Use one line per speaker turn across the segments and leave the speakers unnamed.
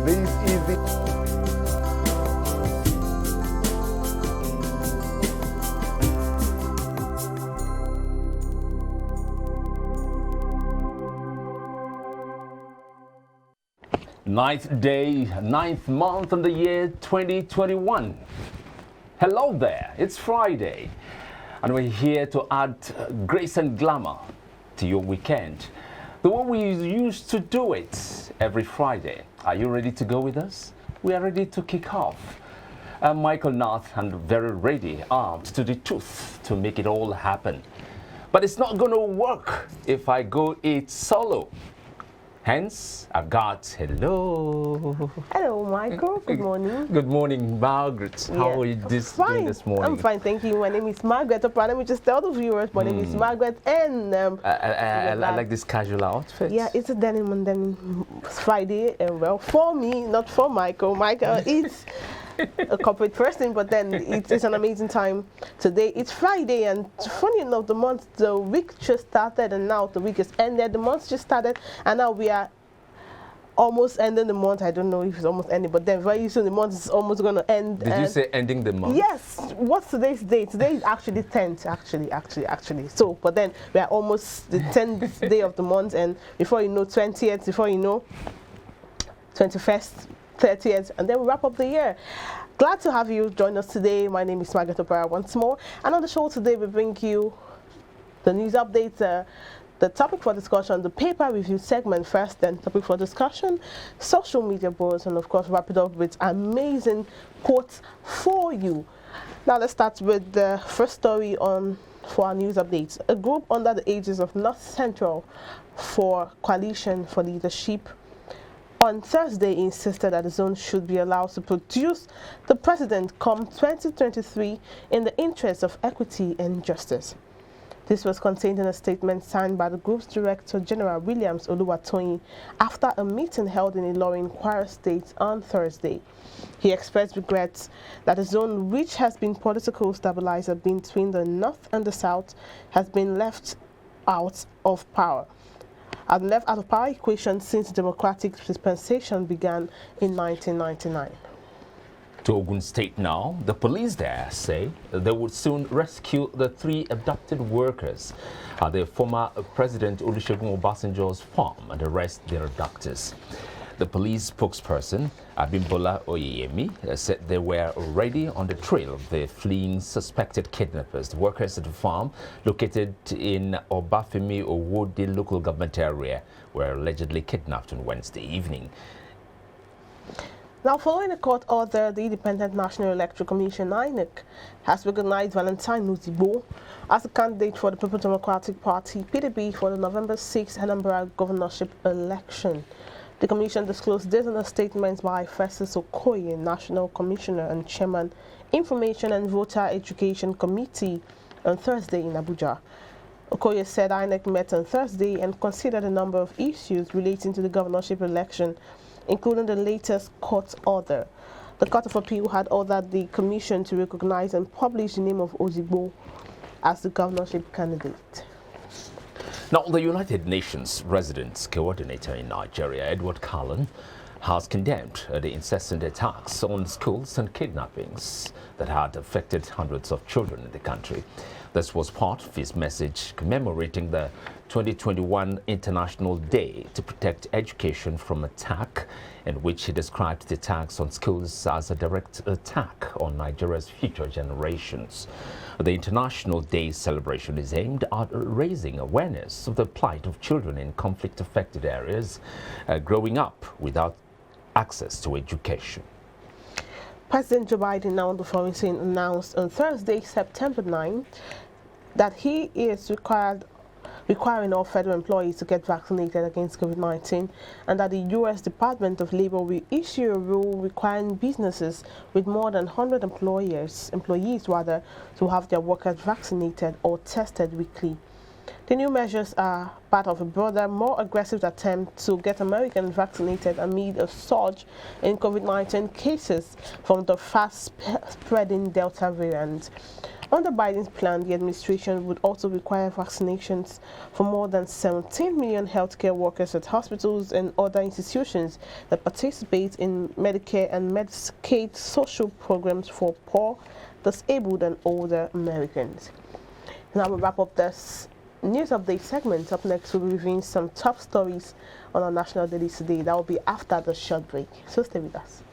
This is the... Ninth day, ninth month in the year 2021. Hello there, it's Friday, and we're here to add grace and glamour to your weekend. The way we used to do it every Friday. Are you ready to go with us? We are ready to kick off. I'm Michael North and very ready, armed to the tooth to make it all happen. But it's not going to work if I go it solo. Hence, I've got hello.
Hello, Michael. Good morning.
Good morning, Margaret.
Yeah.
How are you doing this morning?
I'm fine, thank you. My name is Margaret. Let me just tell the viewers, my name is Margaret, and
I like this casual outfit.
Yeah, it's a denim and then Friday, and well, for me, not for Michael. Michael is a corporate person, but then it's an amazing time. Today it's Friday, and funny enough, the week just started, and now the week is ended. The month just started, and now we are almost ending the month. I don't know if it's almost ending, but then very soon the month is almost going to end.
Did you say ending the month?
Yes. What's today's date? Today is actually 10th, actually. So, but then we are almost the 10th day of the month, and before you know 20th, before you know 21st, 30th, and then we wrap up the year. Glad to have you join us today. My name is Margaret Opera once more, and on the show today we bring you the news updates, the topic for discussion, the paper review segment first, then topic for discussion, social media buzz, and of course wrap it up with amazing quotes for you. Now let's start with the first story for our news updates. A group under the aegis of North Central for Coalition for Leadership on Thursday insisted that the zone should be allowed to produce the president come 2023 in the interest of equity and justice. This was contained in a statement signed by the group's Director General Williams Oluwatoyin after a meeting held in Ilorin, Kwara State on Thursday. He expressed regrets that the zone, which has been political stabilizer between the North and the South, has been left out of power. Left out of power equation since democratic dispensation began in 1999.
To Ogun State now, the police there say they would soon rescue the 3 abducted workers at the former President Olusegun Obasanjo's farm and arrest their abductors. The police spokesperson, Abimbola Oyeyemi, said they were already on the trail of the fleeing suspected kidnappers. The workers at the farm, located in Obafemi Owode local government area, were allegedly kidnapped on Wednesday evening.
Now, following a court order, the Independent National Electoral Commission, INEC, has recognized Valentine Ozigbo as a candidate for the People's Democratic Party, PDP, for the November 6th Anambra governorship election. The Commission disclosed this in a statement by Festus Okoye, National Commissioner and Chairman, Information and Voter Education Committee, on Thursday in Abuja. Okoye said INEC met on Thursday and considered a number of issues relating to the governorship election, including the latest court order. The Court of Appeal had ordered the Commission to recognize and publish the name of Ozigbo as the governorship candidate.
Now, the United Nations Residence Coordinator in Nigeria, Edward Cullen, has condemned the incessant attacks on schools and kidnappings that had affected hundreds of children in the country. This was part of his message commemorating the 2021 International Day to Protect Education from Attack, in which he described the attacks on schools as a direct attack on Nigeria's future generations. The International Day celebration is aimed at raising awareness of the plight of children in conflict-affected areas growing up without access to education.
President Joe Biden, now on the foreign scene, announced on Thursday, September 9th, that he is requiring all federal employees to get vaccinated against COVID-19, and that the U.S. Department of Labor will issue a rule requiring businesses with more than 100 employees to have their workers vaccinated or tested weekly. The new measures are part of a broader, more aggressive attempt to get Americans vaccinated amid a surge in COVID-19 cases from the fast-spreading Delta variant. Under Biden's plan, the administration would also require vaccinations for more than 17 million healthcare workers at hospitals and other institutions that participate in Medicare and Medicaid social programs for poor, disabled, and older Americans. Now we'll wrap up this news update segment. Up next, we'll be reviewing some top stories on our national dailies today. That will be after the short break. So stay with us.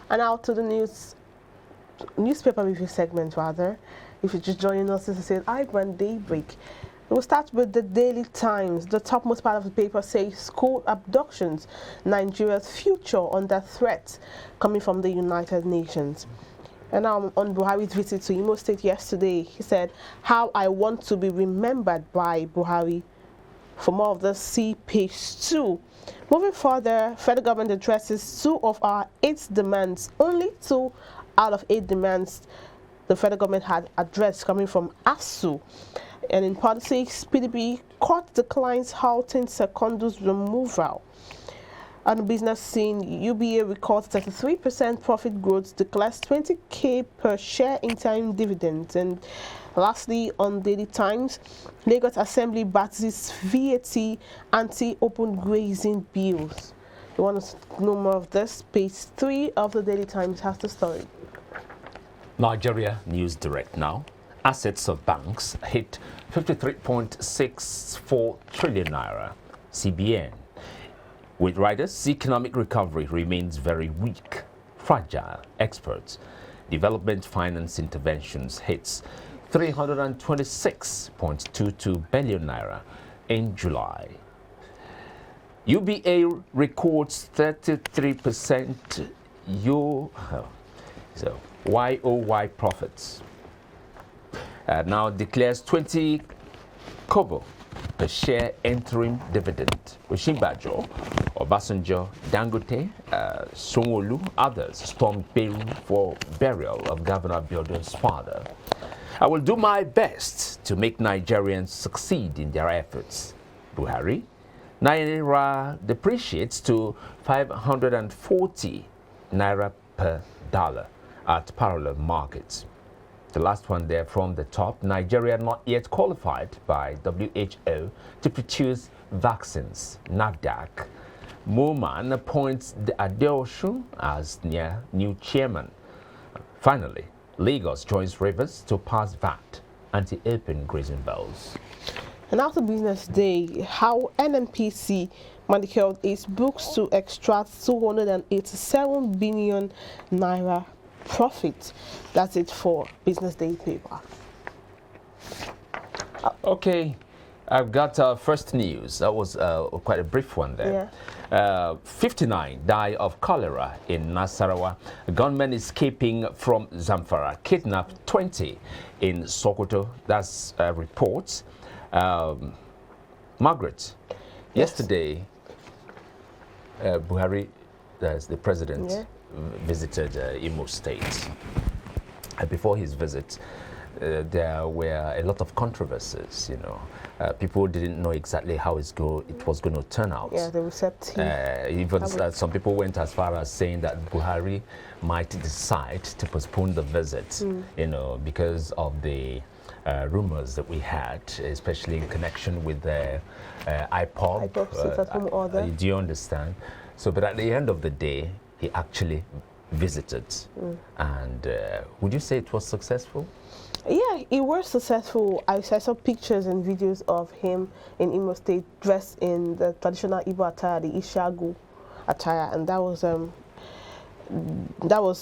And now to the newspaper review segment, rather. If you're just joining us, this is iBrand Daybreak. We'll start with the Daily Times. The topmost part of the paper says school abductions, Nigeria's future under threat, coming from the United Nations. And now on Buhari's visit to Imo State yesterday, he said, "How I want to be remembered by Buhari." For more of this, see page 2. Moving further, federal government addresses 2 of our 8 demands. Only 2 out of 8 demands the federal government had addressed coming from ASU. And in politics, PDP court declines halting Secondo's removal. On the business scene, UBA records 33% profit growth, declares 20K per share interim dividends. And lastly, on Daily Times, Lagos Assembly backs VAT anti-open grazing bills. You want to know more of this? Page 3 of the Daily Times has the story.
Nigeria News Direct now. Assets of banks hit 53.64 trillion naira. CBN. With riders, economic recovery remains very weak, fragile. Experts. Development finance interventions hits 326.22 billion naira in July. UBA records 33% YOY profits. Now declares 20 kobo per share interim dividend. Osinbajo, Obasanjo, Dangote, Sanwo-Olu, others stormed Peru for burial of Governor Abiodun's father. I will do my best to make Nigerians succeed in their efforts. Buhari. Naira depreciates to 540 naira per dollar at parallel markets. The last one there from the top, Nigeria not yet qualified by WHO to produce vaccines. NAFDAC. Moman appoints Adeosun as new chairman. Finally, Lagos joins Rivers to pass VAT anti-open grazing bills.
And after Business Day, how NNPC manicured its books to extract 287 billion naira profit. That's it for Business Day paper.
Okay, I've got first news. That was quite a brief one there.
Yeah.
59 die of cholera in Nasarawa. Gunmen escaping from Zamfara kidnapped 20 in Sokoto. That's reports. Margaret,
Yes.
yesterday, Buhari, the president, visited Imo State. Before his visit, there were a lot of controversies, you know. People didn't know exactly how it was going to turn out.
Yeah, the receptive.
Even some people went as far as saying that Buhari might decide to postpone the visit, you know, because of the rumors that we had, especially in connection with the IPOB.
Sit-at-home order.
Do you understand? So, but at the end of the day, he actually visited. And would you say it was successful?
Yeah, it was successful. I saw pictures and videos of him in Imo State dressed in the traditional Igbo attire, the Ishagu attire, and that was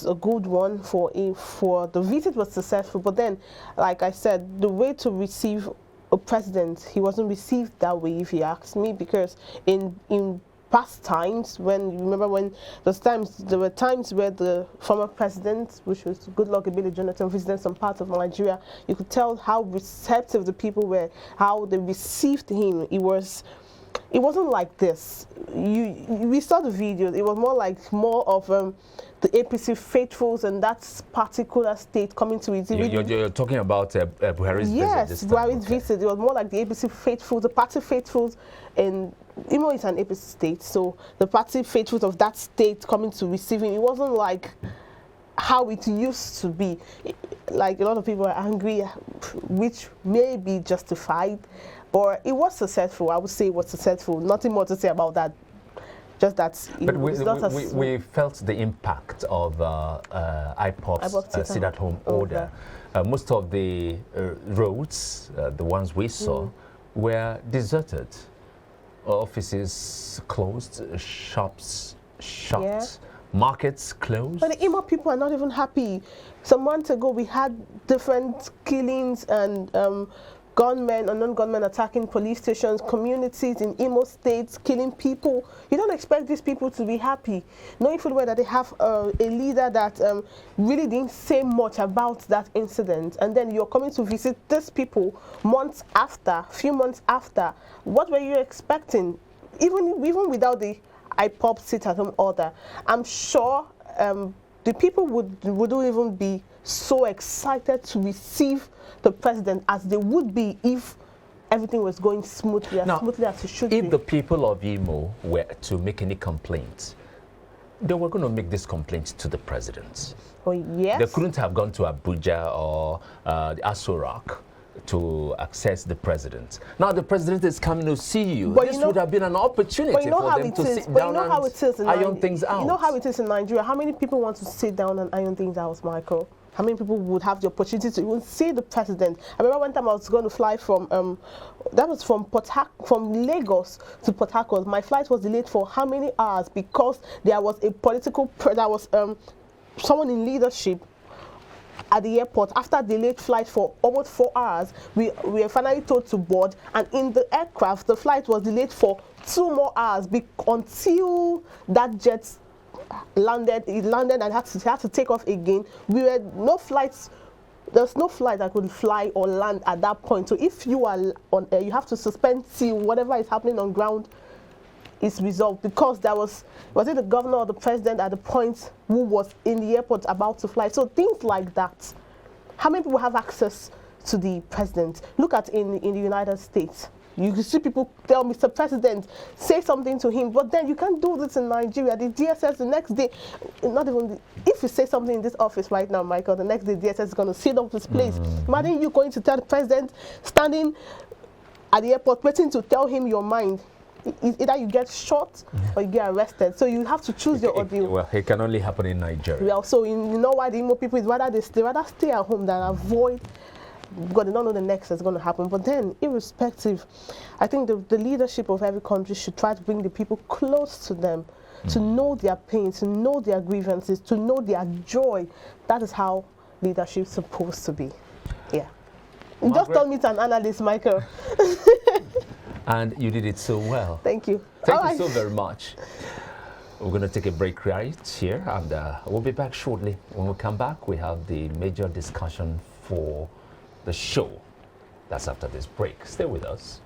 a good one for the visit was successful. But then, like I said, the way to receive a president, he wasn't received that way, if you ask me, because in past times, when you remember when there were times where the former president, which was Goodluck Ebele Jonathan, visited some parts of Nigeria, you could tell how receptive the people were, how they received him. It wasn't like this. We saw the videos. It was more of the APC faithfuls and that particular state coming to it.
You're talking about Buhari's visit.
Yes, Buhari's visit. It was more like the APC faithfuls, the party faithfuls, and Imo is an APC state, so the party faithfuls of that state coming to receiving. It wasn't like how it used to be. Like a lot of people are angry, which may be justified, but it was successful. I would say it was successful. Nothing more to say about that. Just that.
But we felt the impact of IPOB's sit-at-home order. Most of the roads, the ones we saw, were deserted. Offices closed, shops shut, markets closed.
But the Imo people are not even happy. Some months ago, we had different killings and gunmen and non-gunmen attacking police stations, communities in Imo states, killing people. You don't expect these people to be happy, knowing full well that they have a leader that really didn't say much about that incident, and then you're coming to visit these people few months after. What were you expecting? Even without the IPOB sit-at-home order, I'm sure the people wouldn't even be so excited to receive the president as they would be if everything was going smoothly, smoothly as it should be.
If the people of Imo were to make any complaints, they were going to make this complaint to the president.
Oh, yes.
They couldn't have gone to Abuja or the Aso Rock to access the president. Now the president is coming to see you.
But
this would have been an opportunity for them to sit down and iron things out.
You know how it is in Nigeria. How many people want to sit down and iron things out, Michael? How many people would have the opportunity to even see the president? I remember one time I was going to fly from, that was from Lagos to Port Harcourt. My flight was delayed for how many hours? Because there was someone in leadership at the airport. After a delayed flight for almost 4 hours, we were finally told to board, and in the aircraft, the flight was delayed for 2 more hours until that jet landed. It landed and had to take off again. There's no flight that could fly or land at that point. So if you are on air, you have to suspend till whatever is happening on ground is resolved, because was it the governor or the president at the point who was in the airport about to fly? So things like that. How many people have access to the president? Look at in the United States. You can see people tell Mr. President, say something to him, but then you can't do this in Nigeria. The DSS the next day, if you say something in this office right now, Michael, the next day DSS is going to seal up this place. Imagine you going to tell the president, standing at the airport, waiting to tell him your mind. Either you get shot or you get arrested. So you have to choose your audio.
Well, it can only happen in Nigeria.
Well, so you know why the Imo people is rather stay at home than avoid, because they don't know the next that's going to happen. But then, irrespective, I think the leadership of every country should try to bring the people close to them, to know their pain, to know their grievances, to know their joy. That is how leadership is supposed to be. Yeah. You just
Margaret.
turned me to an analyst, Michael.
And you did it so well.
Thank you.
Thank
All
you
right.
so very much. We're going to take a break right here, and we'll be back shortly. When we come back, we have the major discussion for the show. That's after this break. Stay with us.